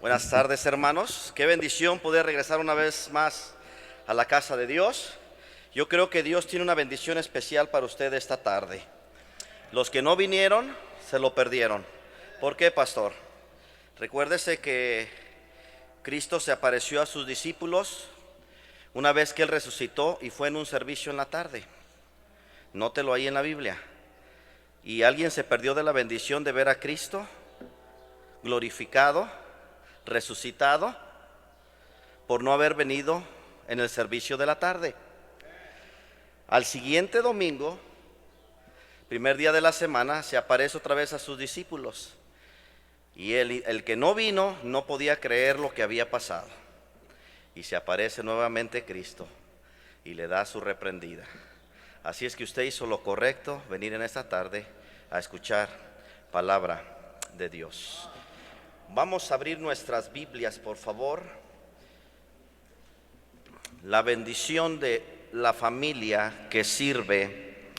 Buenas tardes, hermanos. Qué bendición poder regresar una vez más a la casa de Dios. Yo creo que Dios tiene una bendición especial para usted esta tarde. Los que no vinieron, se lo perdieron. ¿Por qué, pastor? Recuérdese que Cristo se apareció a sus discípulos una vez que Él resucitó y fue en un servicio en la tarde. Nótelo ahí en la Biblia. Y alguien se perdió de la bendición de ver a Cristo glorificado, resucitado, por no haber venido en el servicio de la tarde. Al siguiente domingo, primer día de la semana, se aparece otra vez a sus discípulos. Y el que no vino no podía creer lo que había pasado. Y se aparece nuevamente Cristo y le da su reprendida. Así es que usted hizo lo correcto, venir en esta tarde a escuchar palabra de Dios. Vamos a abrir nuestras Biblias, por favor. La bendición de la familia que sirve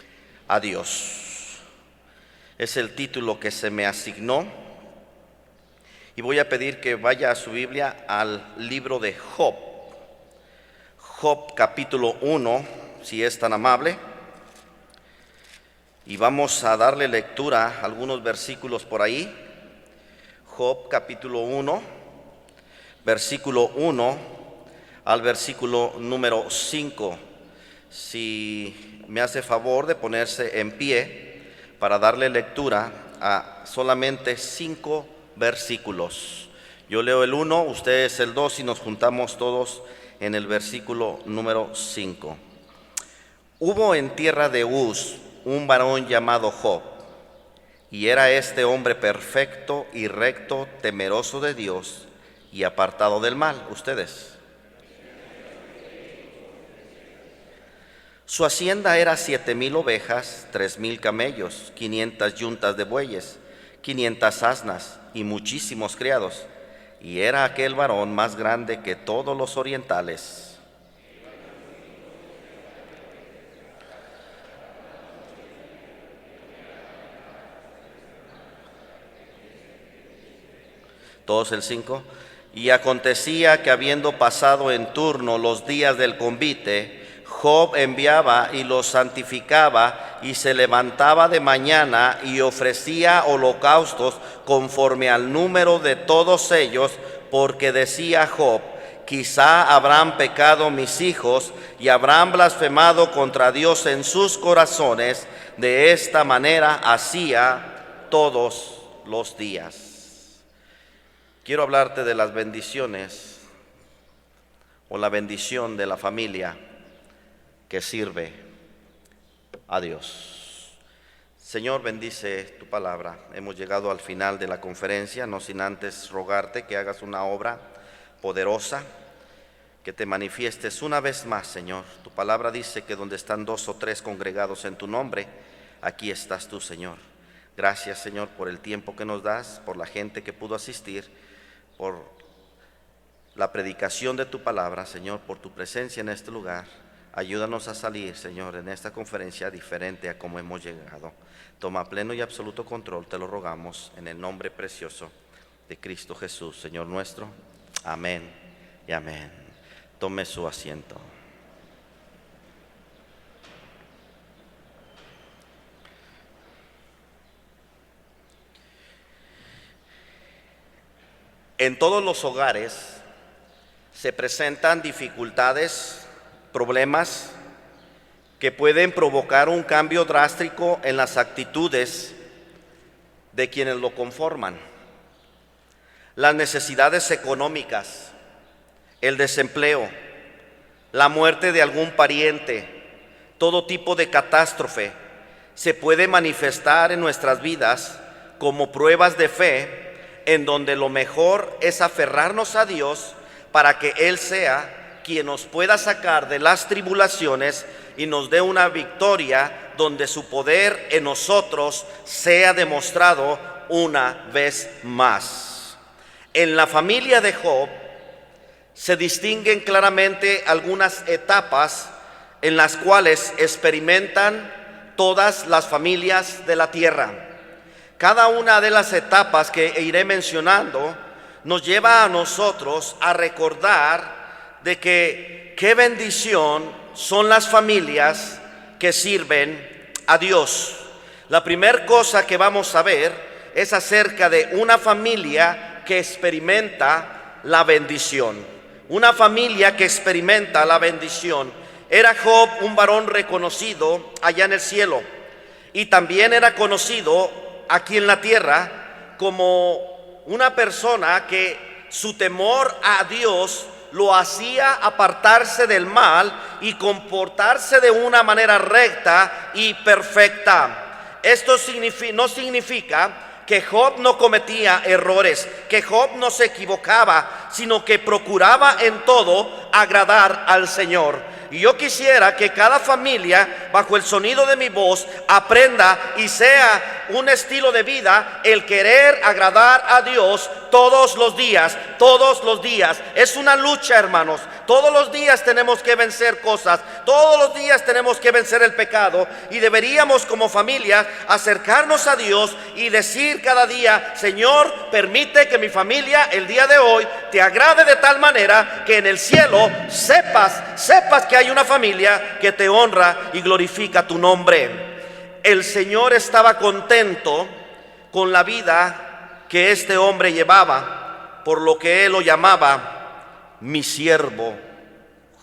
a Dios es el título que se me asignó. Y voy a pedir que vaya a su Biblia al libro de Job. Job capítulo 1, si es tan amable. Y vamos a darle lectura a algunos versículos por ahí. Job capítulo 1, versículo 1 al versículo número 5. Si me hace favor de ponerse en pie para darle lectura a solamente 5 versículos. Yo leo el 1, ustedes el 2 y nos juntamos todos en el versículo número 5. Hubo en tierra de Uz un varón llamado Job, y era este hombre perfecto y recto, temeroso de Dios y apartado del mal. Ustedes. Su hacienda era 7,000 ovejas, 3,000 camellos, 500 yuntas de bueyes, 500 asnas y muchísimos criados. Y era aquel varón más grande que todos los orientales. Todos el 5. Y acontecía que habiendo pasado en turno los días del convite, Job enviaba y los santificaba y se levantaba de mañana y ofrecía holocaustos conforme al número de todos ellos, porque decía Job: quizá habrán pecado mis hijos y habrán blasfemado contra Dios en sus corazones. De esta manera hacía todos los días. Quiero hablarte de las bendiciones o la bendición de la familia que sirve a Dios. Señor, bendice tu palabra. Hemos llegado al final de la conferencia, no sin antes rogarte que hagas una obra poderosa, que te manifiestes una vez más, Señor. Tu palabra dice que donde están 2 o 3 congregados en tu nombre, aquí estás tú, Señor. Gracias, Señor, por el tiempo que nos das, por la gente que pudo asistir, por la predicación de tu palabra, Señor, por tu presencia en este lugar. Ayúdanos a salir, Señor, en esta conferencia diferente a como hemos llegado. Toma pleno y absoluto control, te lo rogamos, en el nombre precioso de Cristo Jesús, Señor nuestro. Amén y amén. Tome su asiento. En todos los hogares se presentan dificultades, problemas que pueden provocar un cambio drástico en las actitudes de quienes lo conforman. Las necesidades económicas, el desempleo, la muerte de algún pariente, todo tipo de catástrofe se puede manifestar en nuestras vidas como pruebas de fe, en donde lo mejor es aferrarnos a Dios para que Él sea quien nos pueda sacar de las tribulaciones y nos dé una victoria donde su poder en nosotros sea demostrado una vez más. En la familia de Job se distinguen claramente algunas etapas en las cuales experimentan todas las familias de la tierra. Cada una de las etapas que iré mencionando nos lleva a nosotros a recordar de que qué bendición son las familias que sirven a Dios. La primera cosa que vamos a ver es acerca de una familia que experimenta la bendición. Una familia que experimenta la bendición. Era Job un varón reconocido allá en el cielo, y también era conocido aquí en la tierra como una persona que su temor a Dios lo hacía apartarse del mal y comportarse de una manera recta y perfecta. Esto no significa que Job no cometía errores, que Job no se equivocaba, sino que procuraba en todo agradar al Señor. Y yo quisiera que cada familia, bajo el sonido de mi voz, aprenda y sea un estilo de vida el querer agradar a Dios todos los días, todos los días. Es una lucha, hermanos. Todos los días tenemos que vencer cosas, todos los días tenemos que vencer el pecado, y deberíamos como familia acercarnos a Dios y decir cada día: Señor, permite que mi familia el día de hoy te agrade de tal manera que en el cielo sepas que hay una familia que te honra y glorifica tu nombre. El Señor estaba contento con la vida que este hombre llevaba, por lo que Él lo llamaba mi siervo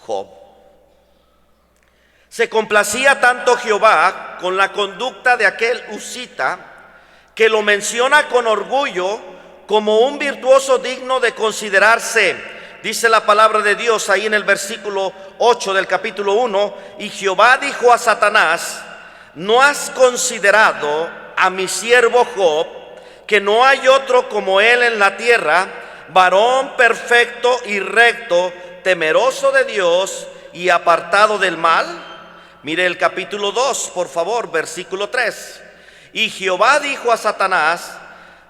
Job. Se complacía tanto Jehová con la conducta de aquel husita, que lo menciona con orgullo como un virtuoso digno de considerarse. Dice la palabra de Dios ahí en el versículo 8 del capítulo 1: y Jehová dijo a Satanás: ¿no has considerado a mi siervo Job, que no hay otro como él en la tierra, varón perfecto y recto, temeroso de Dios y apartado del mal? Mire el capítulo 2, por favor, versículo 3. Y Jehová dijo a Satanás: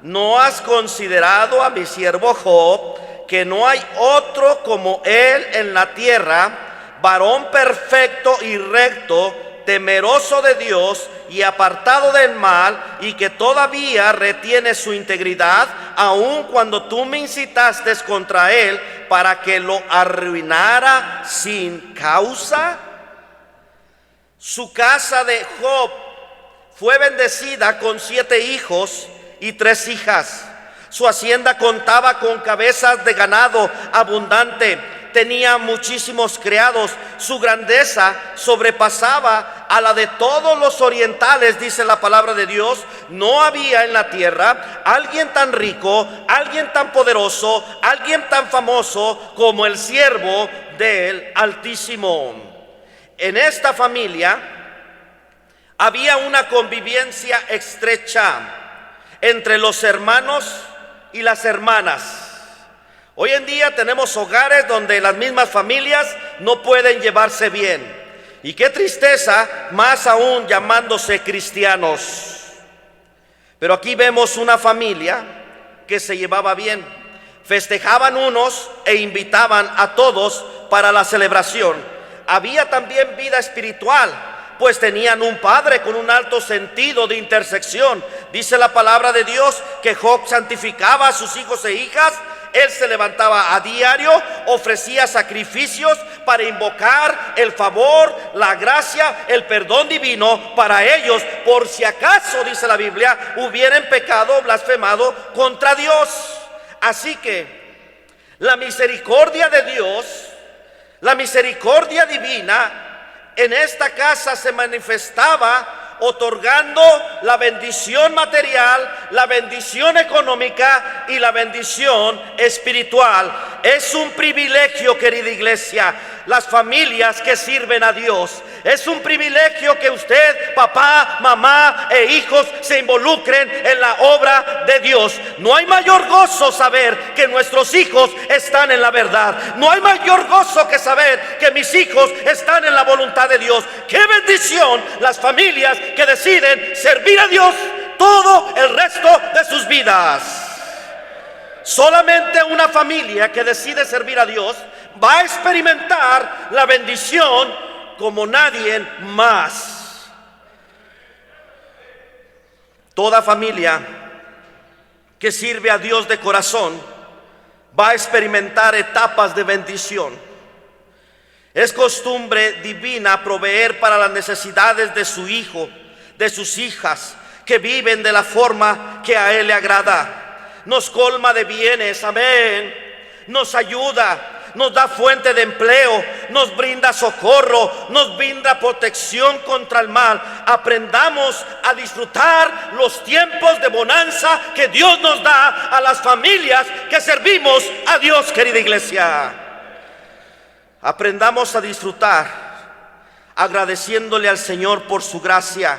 ¿no has considerado a mi siervo Job, que no hay otro como él en la tierra, varón perfecto y recto, temeroso de Dios y apartado del mal, y que todavía retiene su integridad, aun cuando tú me incitaste contra él para que lo arruinara sin causa? Su casa de Job fue bendecida con 7 hijos y 3 hijas. Su hacienda contaba con cabezas de ganado abundante, tenía muchísimos criados. Su grandeza sobrepasaba a la de todos los orientales, dice la palabra de Dios. No había en la tierra alguien tan rico, alguien tan poderoso, alguien tan famoso como el siervo del Altísimo. En esta familia había una convivencia estrecha entre los hermanos y las hermanas. Hoy en día tenemos hogares donde las mismas familias no pueden llevarse bien. Y qué tristeza, más aún llamándose cristianos. Pero aquí vemos una familia que se llevaba bien. Festejaban unos e invitaban a todos para la celebración. Había también vida espiritual, pues tenían un padre con un alto sentido de intersección. Dice la palabra de Dios que Job santificaba a sus hijos e hijas. Él se levantaba a diario, ofrecía sacrificios para invocar el favor, la gracia, el perdón divino para ellos, por si acaso, dice la Biblia, hubieran pecado o blasfemado contra Dios. Así que la misericordia de Dios, la misericordia divina en esta casa se manifestaba otorgando la bendición material, la bendición económica y la bendición espiritual. Es un privilegio, querida iglesia, las familias que sirven a Dios. Es un privilegio que usted, papá, mamá e hijos se involucren en la obra de Dios. No hay mayor gozo saber que nuestros hijos están en la verdad. No hay mayor gozo que saber que mis hijos están en la voluntad de Dios. ¡Qué bendición las familias que deciden servir a Dios todo el resto de sus vidas! Solamente una familia que decide servir a Dios va a experimentar la bendición como nadie más. Toda familia que sirve a Dios de corazón va a experimentar etapas de bendición. Es costumbre divina proveer para las necesidades de su hijo, de sus hijas, que viven de la forma que a Él le agrada. Nos colma de bienes, amén. Nos ayuda, nos da fuente de empleo, nos brinda socorro, nos brinda protección contra el mal. Aprendamos a disfrutar los tiempos de bonanza que Dios nos da a las familias que servimos a Dios, querida iglesia. Aprendamos a disfrutar agradeciéndole al Señor por su gracia,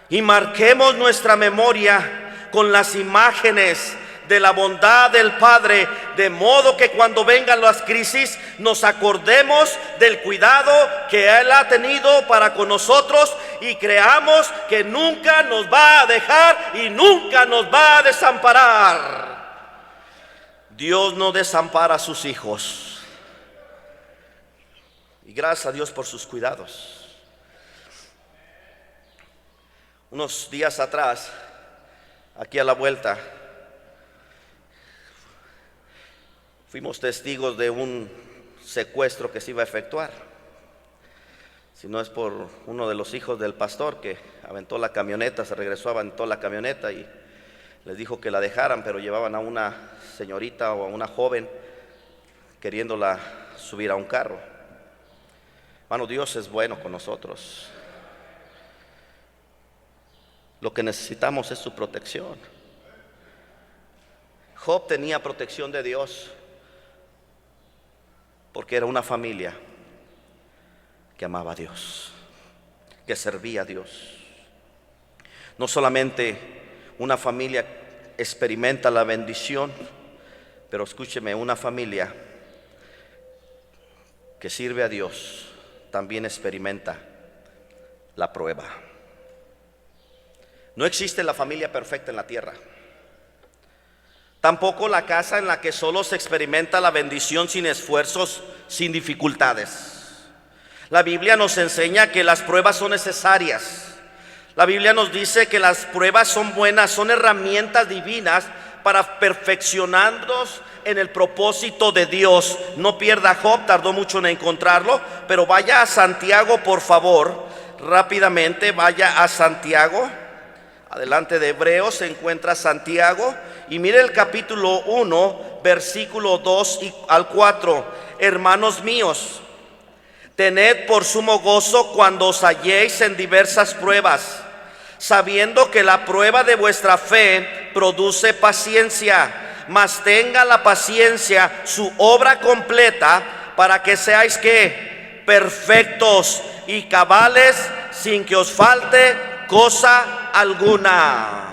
y marquemos nuestra memoria con las imágenes de la bondad del Padre, de modo que cuando vengan las crisis nos acordemos del cuidado que Él ha tenido para con nosotros y creamos que nunca nos va a dejar y nunca nos va a desamparar. Dios no desampara a sus hijos. Y gracias a Dios por sus cuidados. Unos días atrás, aquí a la vuelta, fuimos testigos de un secuestro que se iba a efectuar. Si no es por uno de los hijos del pastor que aventó la camioneta, se regresó, aventó la camioneta y les dijo que la dejaran, pero llevaban a una señorita o a una joven queriéndola subir a un carro. Hermano, Dios es bueno con nosotros. Lo que necesitamos es su protección. Job tenía protección de Dios porque era una familia que amaba a Dios, que servía a Dios. No solamente una familia experimenta la bendición, pero escúcheme, una familia que sirve a Dios también experimenta la prueba. No existe la familia perfecta en la tierra. Tampoco la casa en la que solo se experimenta la bendición sin esfuerzos, sin dificultades. La Biblia nos enseña que las pruebas son necesarias. La Biblia nos dice que las pruebas son buenas, son herramientas divinas para perfeccionarnos en el propósito de Dios. No pierda Job, tardó mucho en encontrarlo, pero vaya a Santiago, por favor, rápidamente vaya a Santiago. Adelante de Hebreos se encuentra Santiago y mire el capítulo 1, versículo 2 al 4. Hermanos míos, tened por sumo gozo cuando os halléis en diversas pruebas, sabiendo que la prueba de vuestra fe produce paciencia, mas tenga la paciencia su obra completa, para que seáis ¿qué? Perfectos y cabales, sin que os falte cosa alguna.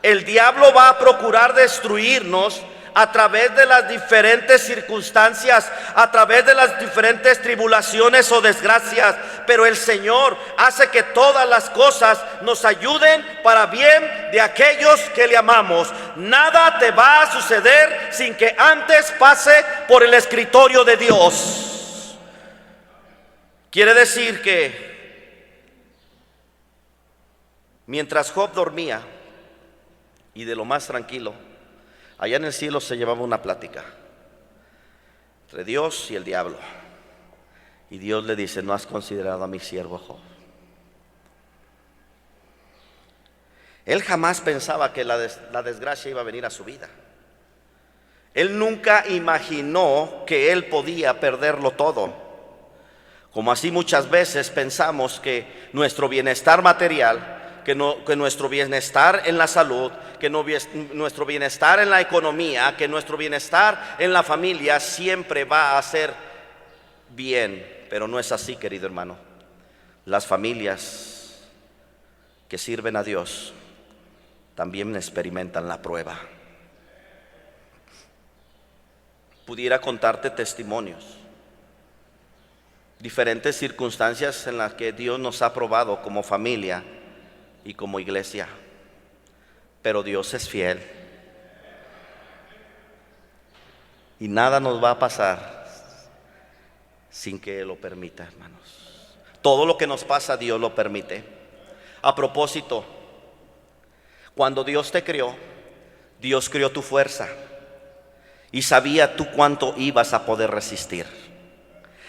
El diablo va a procurar destruirnos a través de las diferentes circunstancias, a través de las diferentes tribulaciones o desgracias, pero el Señor hace que todas las cosas nos ayuden para bien de aquellos que le amamos. Nada te va a suceder sin que antes pase por el escritorio de Dios. Quiere decir que mientras Job dormía y de lo más tranquilo, allá en el cielo se llevaba una plática entre Dios y el diablo. Y Dios le dice: ¿no has considerado a mi siervo Job? Él jamás pensaba que la desgracia iba a venir a su vida. Él nunca imaginó que él podía perderlo todo. Como así muchas veces pensamos que nuestro bienestar material, que nuestro bienestar en la salud, que nuestro bienestar en la economía, que nuestro bienestar en la familia siempre va a ser bien. Pero no es así, querido hermano. Las familias que sirven a Dios también experimentan la prueba. Pudiera contarte testimonios, diferentes circunstancias en las que Dios nos ha probado como familia y como iglesia, pero Dios es fiel y nada nos va a pasar sin que Él lo permita, hermanos. Todo lo que nos pasa Dios lo permite. A propósito, Cuando Dios te creó, Dios creó tu fuerza y sabía tú cuánto ibas a poder resistir.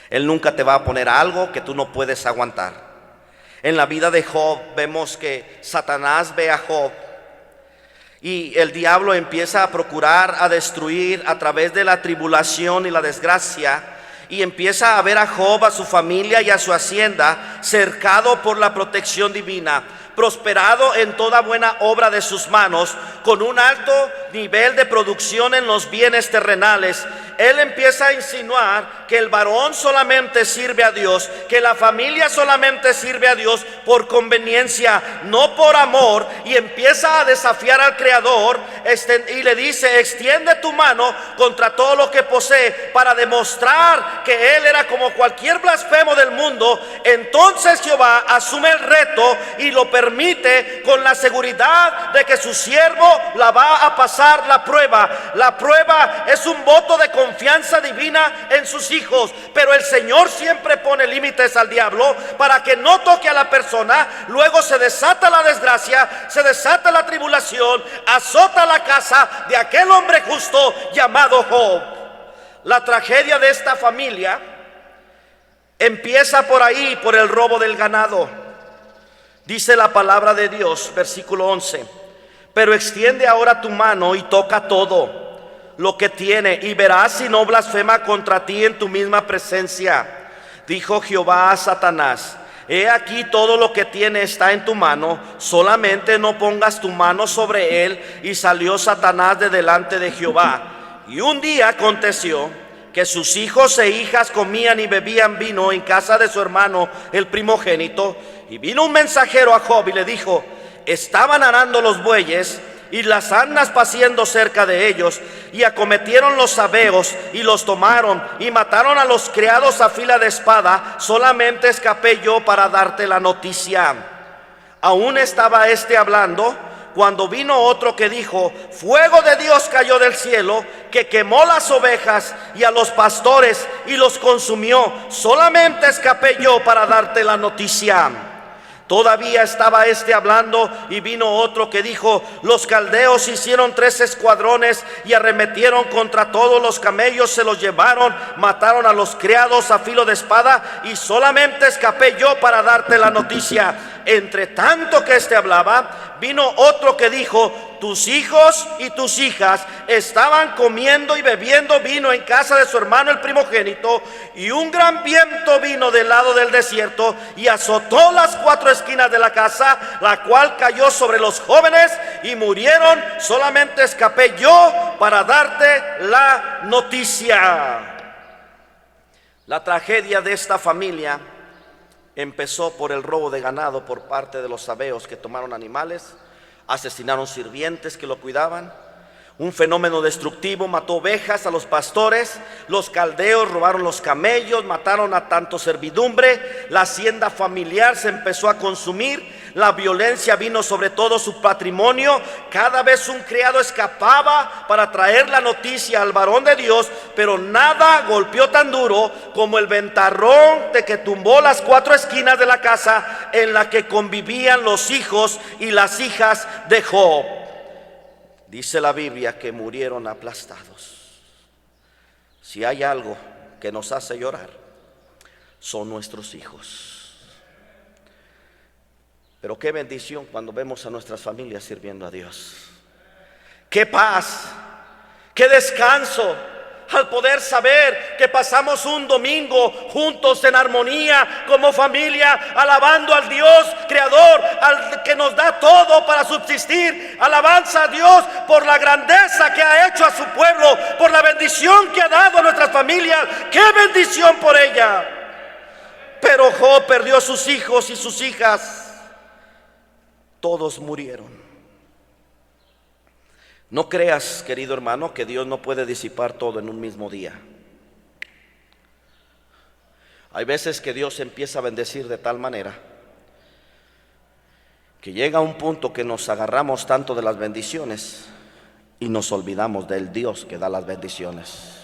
Él nunca te va a poner algo que tú no puedes aguantar. En la vida de Job vemos que Satanás ve a Job y el diablo empieza a procurar a destruir a través de la tribulación y la desgracia, y empieza a ver a Job, a su familia y a su hacienda cercado por la protección divina, prosperado en toda buena obra de sus manos, con un alto nivel de producción en los bienes terrenales. Él empieza a insinuar que el varón solamente sirve a Dios, que la familia solamente sirve a Dios por conveniencia, no por amor, y empieza a desafiar al Creador y le dice: extiende tu mano contra todo lo que posee, para demostrar que él era como cualquier blasfemo del mundo. Entonces Jehová asume el reto y lo permite, con la seguridad de que su siervo la va a pasar la prueba. La prueba es un voto de confianza divina en sus hijos, pero el Señor siempre pone límites al diablo para que no toque a la persona. Luego se desata la desgracia, se desata la tribulación, azota la casa de aquel hombre justo llamado Job. La tragedia de esta familia empieza por ahí, por el robo del ganado. Dice la palabra de Dios, versículo 11: pero extiende ahora tu mano y toca todo lo que tiene, y verás si no blasfema contra ti en tu misma presencia. Dijo Jehová a Satanás: he aquí todo lo que tiene está en tu mano, solamente no pongas tu mano sobre él. Y salió Satanás de delante de Jehová. Y un día aconteció que sus hijos e hijas comían y bebían vino en casa de su hermano el primogénito. Y vino un mensajero a Job y le dijo: estaban arando los bueyes y las asnas paciendo cerca de ellos, y acometieron los sabeos y los tomaron y mataron a los criados a fila de espada. Solamente escapé yo para darte la noticia. Aún estaba hablando cuando vino otro que dijo: fuego de Dios cayó del cielo, que quemó las ovejas y a los pastores y los consumió. Solamente escapé yo para darte la noticia. Todavía estaba hablando y vino otro que dijo: los caldeos hicieron 3 escuadrones y arremetieron contra todos los camellos, se los llevaron, mataron a los criados a filo de espada, y solamente escapé yo para darte la noticia. Entre tanto que hablaba, vino otro que dijo: tus hijos y tus hijas estaban comiendo y bebiendo vino en casa de su hermano el primogénito, y un gran viento vino del lado del desierto y azotó las 4 esquinas de la casa, la cual cayó sobre los jóvenes y murieron. Solamente escapé yo para darte la noticia. La tragedia de esta familia empezó por el robo de ganado por parte de los sabeos, que tomaron animales, asesinaron sirvientes que lo cuidaban. Un fenómeno destructivo mató ovejas a los pastores. Los caldeos robaron los camellos, mataron a tanto servidumbre. La hacienda familiar se empezó a consumir. La violencia vino sobre todo su patrimonio. Cada vez un criado escapaba para traer la noticia al varón de Dios, pero nada golpeó tan duro como el ventarrón de que tumbó las 4 esquinas de la casa en la que convivían los hijos y las hijas de Job. Dice la Biblia que murieron aplastados. Si hay algo que nos hace llorar, son nuestros hijos. Pero qué bendición cuando vemos a nuestras familias sirviendo a Dios. Qué paz, qué descanso al poder saber que pasamos un domingo juntos en armonía como familia, alabando al Dios creador, al que nos da todo para subsistir. Alabanza a Dios por la grandeza que ha hecho a su pueblo, por la bendición que ha dado a nuestras familias. ¡Qué bendición por ella! Pero Job perdió a sus hijos y sus hijas. Todos murieron. No creas, querido hermano, que Dios no puede disipar todo en un mismo día. Hay veces que Dios empieza a bendecir de tal manera que llega a un punto que nos agarramos tanto de las bendiciones y nos olvidamos del Dios que da las bendiciones.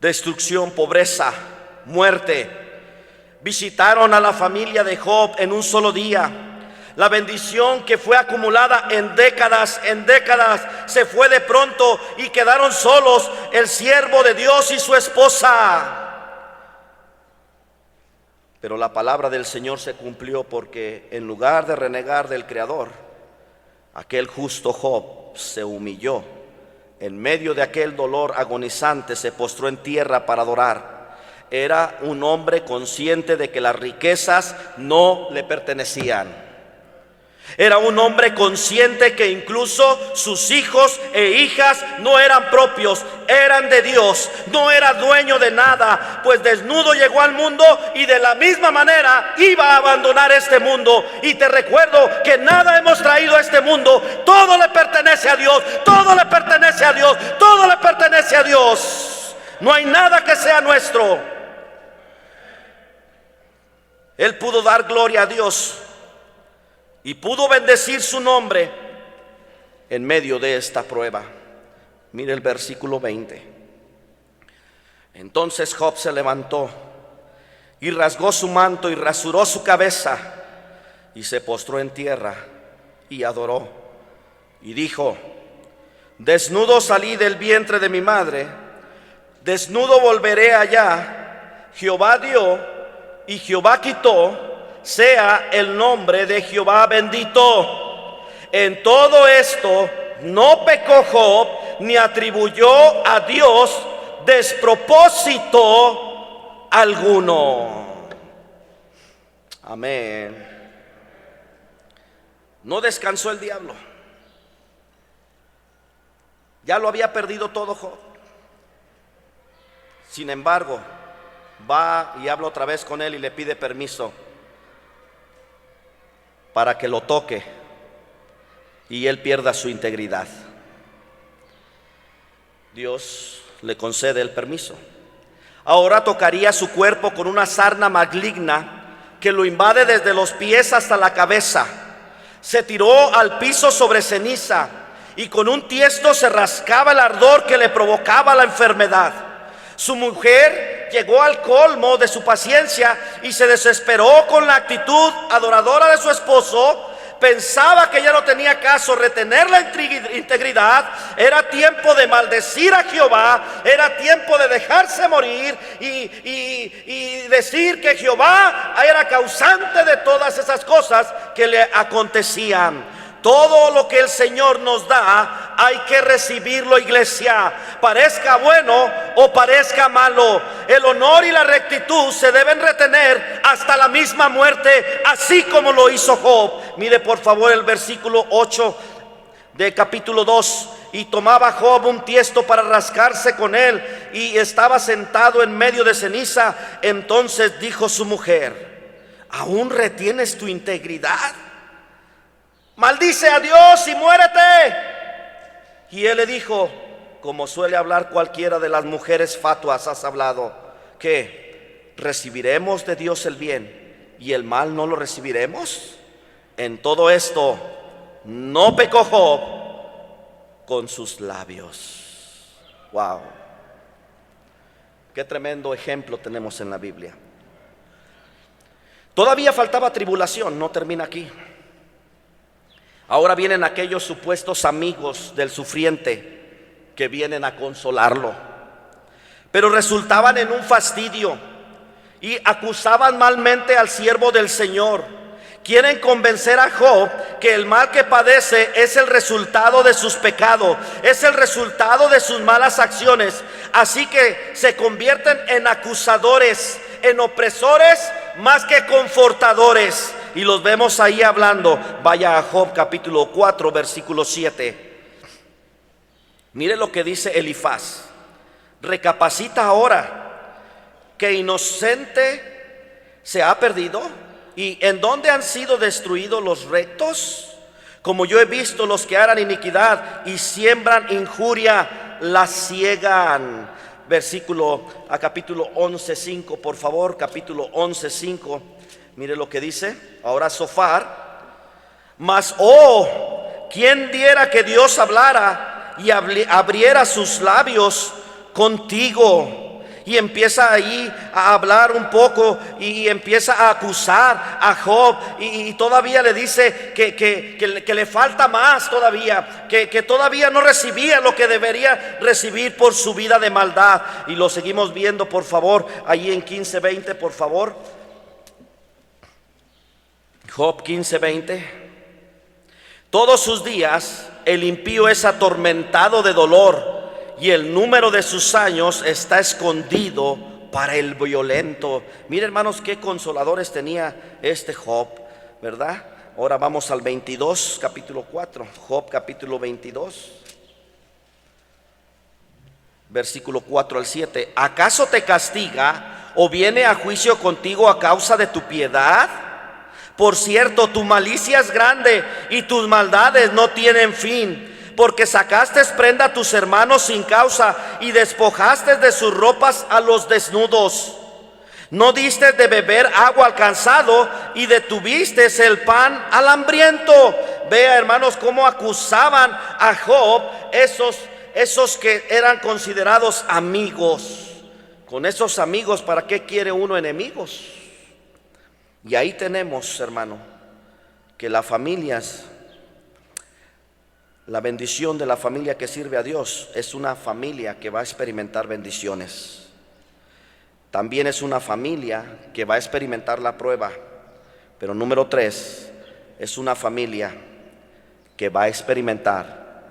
Destrucción, pobreza, muerte visitaron a la familia de Job en un solo día. La bendición que fue acumulada en décadas se fue de pronto y quedaron solos el siervo de Dios y su esposa. Pero la palabra del Señor se cumplió, porque en lugar de renegar del Creador, aquel justo Job se humilló. En medio de aquel dolor agonizante se postró en tierra para adorar. Era un hombre consciente de que las riquezas no le pertenecían. Era un hombre consciente que incluso sus hijos e hijas no eran propios, eran de Dios. No era dueño de nada, pues desnudo llegó al mundo y de la misma manera iba a abandonar este mundo. Y te recuerdo que nada hemos traído a este mundo, todo le pertenece a Dios, todo le pertenece a Dios, todo le pertenece a Dios. No hay nada que sea nuestro. Él pudo dar gloria a Dios y pudo bendecir su nombre en medio de esta prueba. Mire el versículo 20. Entonces Job se levantó y rasgó su manto y rasuró su cabeza y se postró en tierra y adoró. Y dijo: desnudo salí del vientre de mi madre, desnudo volveré allá. Jehová dio y Jehová quitó, sea el nombre de Jehová bendito. En todo esto no pecó Job, ni atribuyó a Dios despropósito alguno. Amén. No descansó el diablo. Ya lo había perdido todo Job. Sin embargo, va y habla otra vez con él y le pide permiso para que lo toque y él pierda su integridad. Dios le concede el permiso. Ahora tocaría su cuerpo con una sarna maligna que lo invade desde los pies hasta la cabeza. Se tiró al piso sobre ceniza y con un tiesto se rascaba el ardor que le provocaba la enfermedad. Su mujer llegó al colmo de su paciencia y se desesperó con la actitud adoradora de su esposo. Pensaba que ya no tenía caso retener la integridad. Era tiempo de maldecir a Jehová. Era tiempo de dejarse morir y decir que Jehová era causante de todas esas cosas que le acontecían. Todo lo que el Señor nos da hay que recibirlo, iglesia, parezca bueno o parezca malo. El honor y la rectitud se deben retener hasta la misma muerte, así como lo hizo Job. Mire por favor el versículo 8 de capítulo 2. Y tomaba Job un tiesto para rascarse con él, y estaba sentado en medio de ceniza. Entonces dijo su mujer: ¿aún retienes tu integridad? Maldice a Dios y muérete. Y él le dijo, como suele hablar cualquiera de las mujeres fatuas: has hablado, ¿qué? ¿Recibiremos de Dios el bien y el mal no lo recibiremos? En todo esto no pecó Job con sus labios. Wow, qué tremendo ejemplo tenemos en la Biblia. Todavía faltaba tribulación, no termina aquí. Ahora vienen aquellos supuestos amigos del sufriente que vienen a consolarlo, pero resultaban en un fastidio y acusaban malmente al siervo del Señor. Quieren convencer a Job que el mal que padece es el resultado de sus pecados, es el resultado de sus malas acciones. Así que se convierten en acusadores, en opresores más que confortadores. Y los vemos ahí hablando. Vaya a Job capítulo 4 versículo 7. Mire lo que dice Elifaz: recapacita ahora, que inocente se ha perdido. ¿Y en dónde han sido destruidos los rectos? Como yo he visto, los que harán iniquidad y siembran injuria, la ciegan. Capítulo 11:5, por favor, capítulo 11:5. Mire lo que dice ahora Zofar: mas ¿quién diera que Dios hablara y abriera sus labios contigo, Y empieza ahí a hablar un poco y empieza a acusar a Job. Y todavía le dice que le falta más todavía, que todavía no recibía lo que debería recibir por su vida de maldad. Y lo seguimos viendo, por favor, ahí en 15:20, por favor. Job 15:20. Todos sus días el impío es atormentado de dolor, y el número de sus años está escondido para el violento. Miren, hermanos, qué consoladores tenía este Job, ¿verdad? Ahora vamos al 22, capítulo 4. Job capítulo 22, versículo 4 al 7. ¿Acaso te castiga o viene a juicio contigo a causa de tu piedad? Por cierto, tu malicia es grande y tus maldades no tienen fin. Porque sacaste prenda a tus hermanos sin causa y despojaste de sus ropas a los desnudos. No diste de beber agua al cansado y detuviste el pan al hambriento. Vea, hermanos, cómo acusaban a Job esos que eran considerados amigos. Con esos amigos, ¿para qué quiere uno enemigos? Y ahí tenemos, hermano, que las familias, la bendición de la familia que sirve a Dios es una familia que va a experimentar bendiciones. También es una familia que va a experimentar la prueba. Pero número 3, es una familia que va a experimentar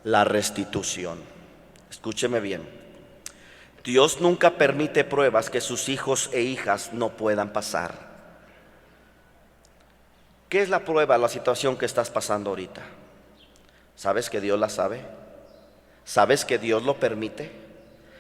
la restitución. Escúcheme bien. Dios nunca permite pruebas que sus hijos e hijas no puedan pasar. ¿Qué es la prueba, la situación que estás pasando ahorita? ¿Sabes que Dios la sabe? ¿Sabes que Dios lo permite?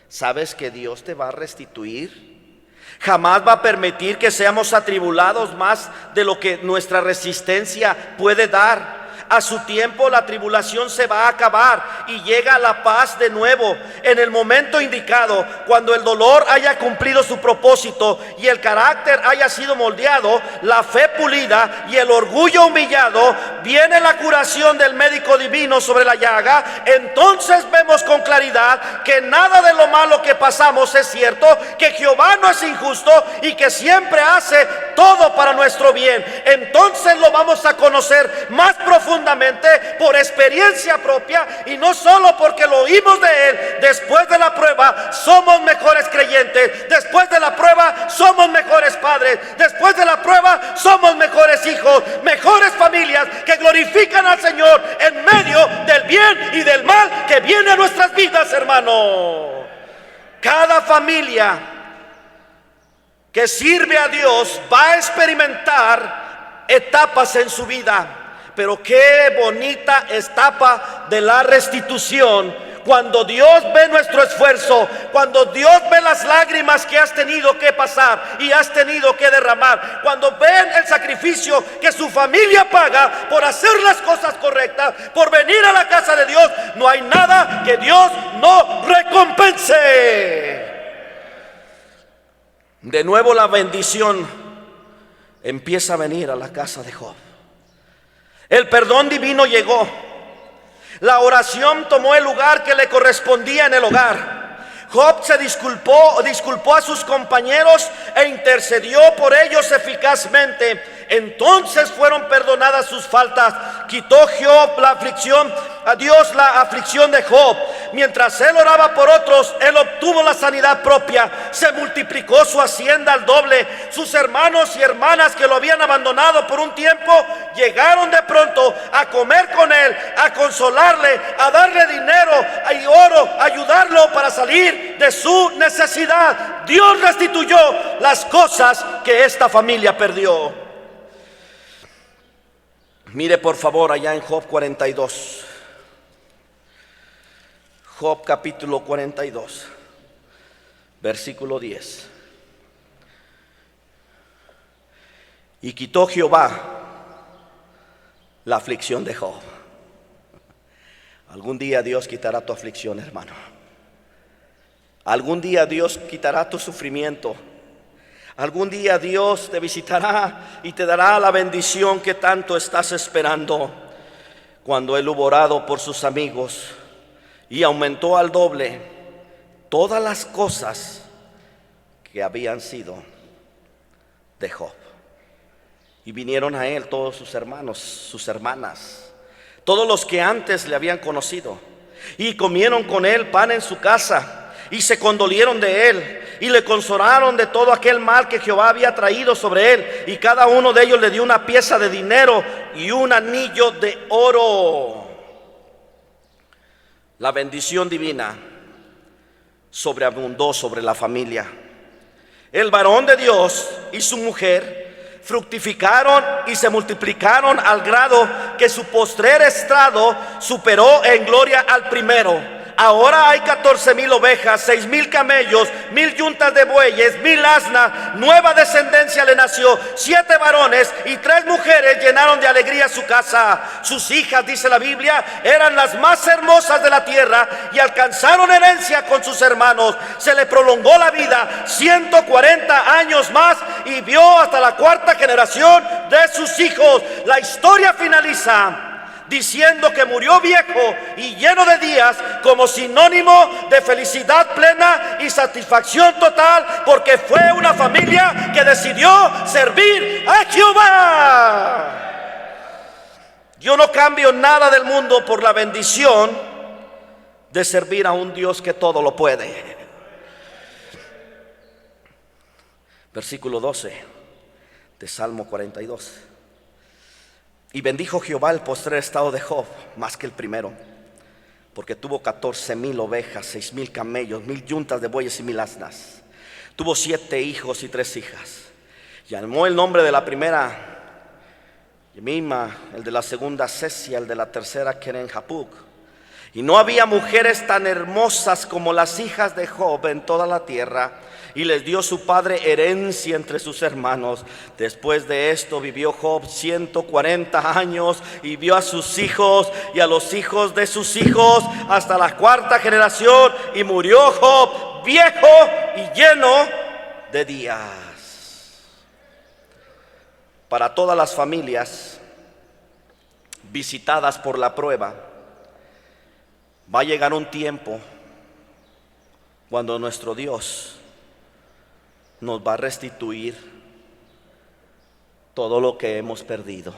¿Sabes que Dios te va a restituir? Jamás va a permitir que seamos atribulados más de lo que nuestra resistencia puede dar. A su tiempo la tribulación se va a acabar y llega la paz de nuevo en el momento indicado, cuando el dolor haya cumplido su propósito y el carácter haya sido moldeado, la fe pulida y el orgullo humillado. Viene la curación del médico divino sobre la llaga. Entonces vemos con claridad que nada de lo malo que pasamos es cierto, que Jehová no es injusto y que siempre hace todo para nuestro bien. Entonces lo vamos a conocer más profundamente por experiencia propia, y no solo porque lo oímos de Él. Después de la prueba somos mejores creyentes. Después de la prueba somos mejores padres. Después de la prueba somos mejores hijos, mejores familias que glorifican al Señor en medio del bien y del mal que viene a nuestras vidas, hermano. Cada familia que sirve a Dios va a experimentar etapas en su vida. Pero qué bonita etapa de la restitución, cuando Dios ve nuestro esfuerzo, cuando Dios ve las lágrimas que has tenido que pasar y has tenido que derramar, cuando ven el sacrificio que su familia paga por hacer las cosas correctas, por venir a la casa de Dios. No hay nada que Dios no recompense. De nuevo la bendición empieza a venir a la casa de Job. El perdón divino llegó. La oración tomó el lugar que le correspondía en el hogar. Job se disculpó a sus compañeros e intercedió por ellos eficazmente. Entonces fueron perdonadas sus faltas. Quitó Job la aflicción, a Dios la aflicción de Job. Mientras él oraba por otros, él obtuvo la sanidad propia. Se multiplicó su hacienda al doble. Sus hermanos y hermanas que lo habían abandonado por un tiempo, llegaron de pronto a comer con él, a consolarle, a darle dinero y oro, a ayudarlo para salir de su necesidad. Dios restituyó las cosas que esta familia perdió. Mire por favor allá en Job 42. Job capítulo 42, versículo 10. Y quitó Jehová la aflicción de Job. Algún día Dios quitará tu aflicción, hermano. Algún día Dios quitará tu sufrimiento. Algún día Dios te visitará y te dará la bendición que tanto estás esperando. Cuando él hubo orado por sus amigos y aumentó al doble todas las cosas que habían sido de Job. Y vinieron a él todos sus hermanos, sus hermanas, todos los que antes le habían conocido, y comieron con él pan en su casa, y se condolieron de él, y le consolaron de todo aquel mal que Jehová había traído sobre él, y cada uno de ellos le dio una pieza de dinero y un anillo de oro. La bendición divina sobreabundó sobre la familia. El varón de Dios y su mujer fructificaron y se multiplicaron al grado que su postrer estrado superó en gloria al primero. Ahora hay 14,000 ovejas, 6,000 camellos, 1,000 yuntas de bueyes, 1,000 asnas. Nueva descendencia le nació, 7 varones y 3 mujeres llenaron de alegría su casa. Sus hijas, dice la Biblia, eran las más hermosas de la tierra y alcanzaron herencia con sus hermanos. Se le prolongó la vida 140 años más y vio hasta la 4ª generación de sus hijos. La historia finaliza diciendo que murió viejo y lleno de días, como sinónimo de felicidad plena y satisfacción total, porque fue una familia que decidió servir a Jehová. Yo no cambio nada del mundo por la bendición de servir a un Dios que todo lo puede. Versículo 12 de Salmo 42. Y bendijo Jehová el postrer estado de Job más que el primero, porque tuvo 14,000 ovejas, 6,000 camellos, 1,000 yuntas de bueyes y 1,000 asnas. Tuvo 7 hijos y 3 hijas. Llamó el nombre de la primera Jemima, el de la segunda Sesia, el de la tercera Keren-Hapuk. Y no había mujeres tan hermosas como las hijas de Job en toda la tierra. Y les dio su padre herencia entre sus hermanos. Después de esto vivió Job 140 años y vio a sus hijos y a los hijos de sus hijos hasta la 4ª generación. Y murió Job viejo y lleno de días. Para todas las familias visitadas por la prueba, va a llegar un tiempo cuando nuestro Dios nos va a restituir todo lo que hemos perdido.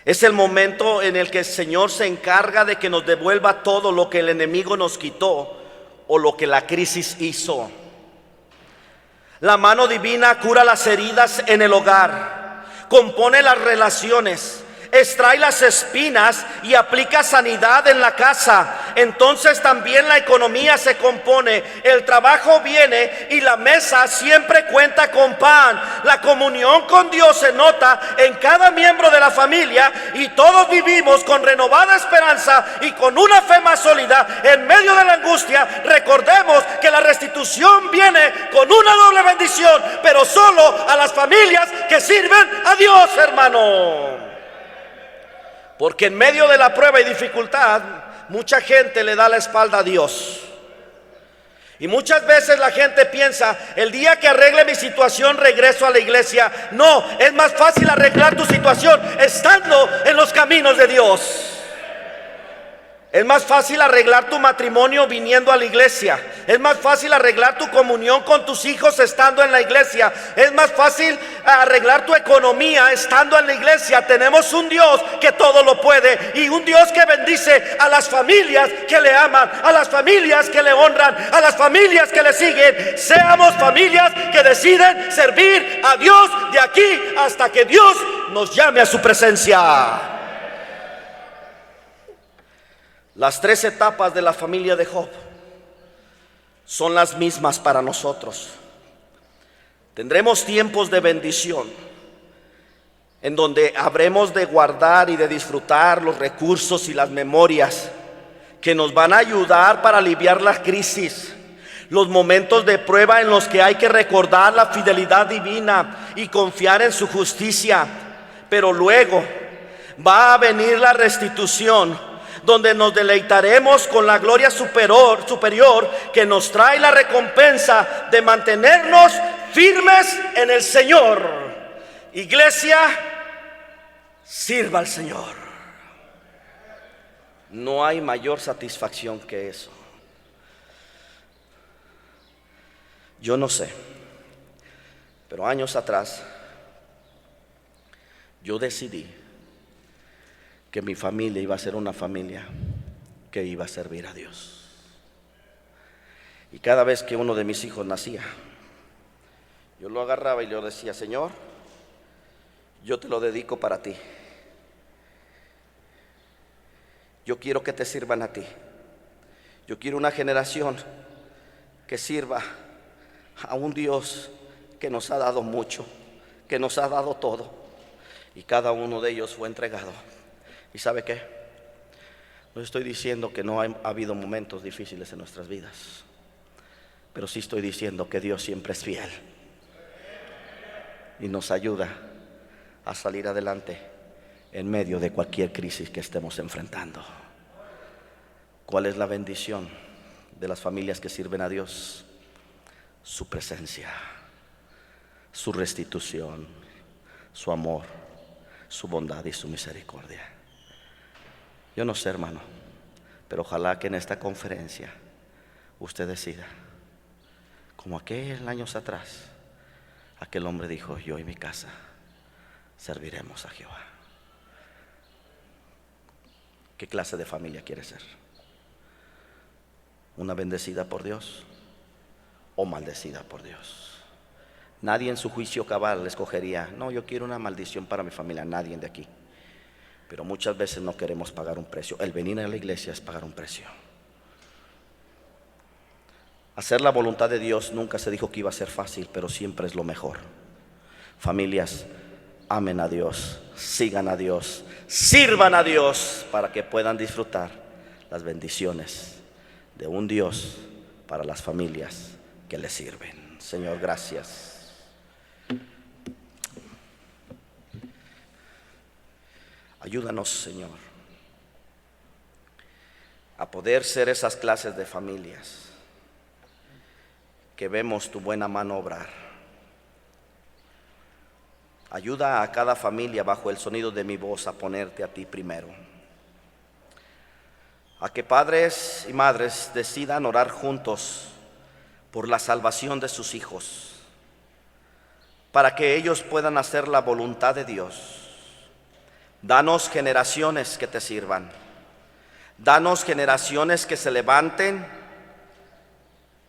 Es el momento en el que el Señor se encarga de que nos devuelva todo lo que el enemigo nos quitó o lo que la crisis hizo. La mano divina cura las heridas en el hogar, compone las relaciones, extrae las espinas y aplica sanidad en la casa. Entonces también la economía se compone, el trabajo viene y la mesa siempre cuenta con pan. La comunión con Dios se nota en cada miembro de la familia y todos vivimos con renovada esperanza y con una fe más sólida en medio de la angustia. Recordemos que la restitución viene con una doble bendición, pero solo a las familias que sirven a Dios, hermano. Porque en medio de la prueba y dificultad, mucha gente le da la espalda a Dios. Y muchas veces la gente piensa, el día que arregle mi situación regreso a la iglesia. No, es más fácil arreglar tu situación estando en los caminos de Dios. Es más fácil arreglar tu matrimonio viniendo a la iglesia. Es más fácil arreglar tu comunión con tus hijos estando en la iglesia. Es más fácil arreglar tu economía estando en la iglesia. Tenemos un Dios que todo lo puede y un Dios que bendice a las familias que le aman, a las familias que le honran, a las familias que le siguen. Seamos familias que deciden servir a Dios de aquí hasta que Dios nos llame a su presencia. Las 3 etapas de la familia de Job son las mismas para nosotros. Tendremos tiempos de bendición en donde habremos de guardar y de disfrutar los recursos y las memorias que nos van a ayudar para aliviar la crisis. Los momentos de prueba en los que hay que recordar la fidelidad divina y confiar en su justicia. Pero luego va a venir la restitución, donde nos deleitaremos con la gloria superior que nos trae la recompensa de mantenernos firmes en el Señor. Iglesia, sirva al Señor. No hay mayor satisfacción que eso. Yo no sé, pero años atrás yo decidí que mi familia iba a ser una familia que iba a servir a Dios. Y cada vez que uno de mis hijos nacía, yo lo agarraba y le decía: Señor, yo te lo dedico para ti. Yo quiero que te sirvan a ti. Yo quiero una generación que sirva a un Dios que nos ha dado mucho, que nos ha dado todo. Y cada uno de ellos fue entregado. ¿Y sabe qué? No estoy diciendo que no ha habido momentos difíciles en nuestras vidas, pero sí estoy diciendo que Dios siempre es fiel y nos ayuda a salir adelante en medio de cualquier crisis que estemos enfrentando. ¿Cuál es la bendición de las familias que sirven a Dios? Su presencia, su restitución, su amor, su bondad y su misericordia. Yo no sé, hermano, pero ojalá que en esta conferencia usted decida, como aquel años atrás, aquel hombre dijo: yo y mi casa serviremos a Jehová. ¿Qué clase de familia quiere ser? ¿Una bendecida por Dios o maldecida por Dios? Nadie en su juicio cabal escogería: no, yo quiero una maldición para mi familia. Nadie de aquí. Pero muchas veces no queremos pagar un precio. El venir a la iglesia es pagar un precio. Hacer la voluntad de Dios nunca se dijo que iba a ser fácil, pero siempre es lo mejor. Familias, amen a Dios, sigan a Dios, sirvan a Dios para que puedan disfrutar las bendiciones de un Dios para las familias que le sirven. Señor, gracias. Ayúdanos, Señor, a poder ser esas clases de familias que vemos tu buena mano obrar. Ayuda a cada familia bajo el sonido de mi voz a ponerte a ti primero. A que padres y madres decidan orar juntos por la salvación de sus hijos, para que ellos puedan hacer la voluntad de Dios. Danos generaciones que te sirvan. Danos generaciones que se levanten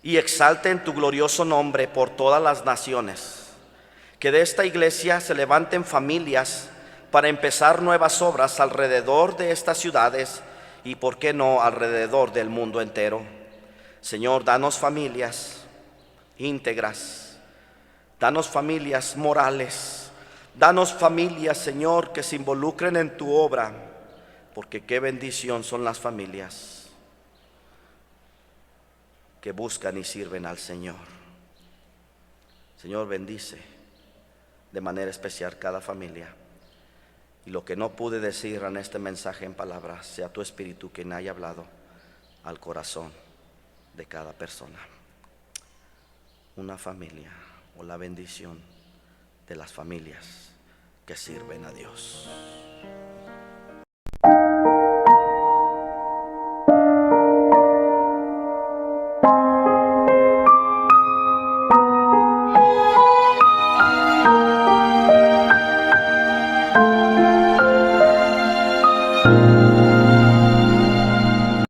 y exalten tu glorioso nombre por todas las naciones. Que de esta iglesia se levanten familias para empezar nuevas obras alrededor de estas ciudades y, por qué no, alrededor del mundo entero. Señor, danos familias íntegras, danos familias morales, danos familias, Señor, que se involucren en tu obra, porque qué bendición son las familias que buscan y sirven al Señor. Señor, bendice de manera especial cada familia. Y lo que no pude decir en este mensaje en palabras, sea tu Espíritu quien haya hablado al corazón de cada persona. Una familia, o la bendición de las familias que sirven a Dios.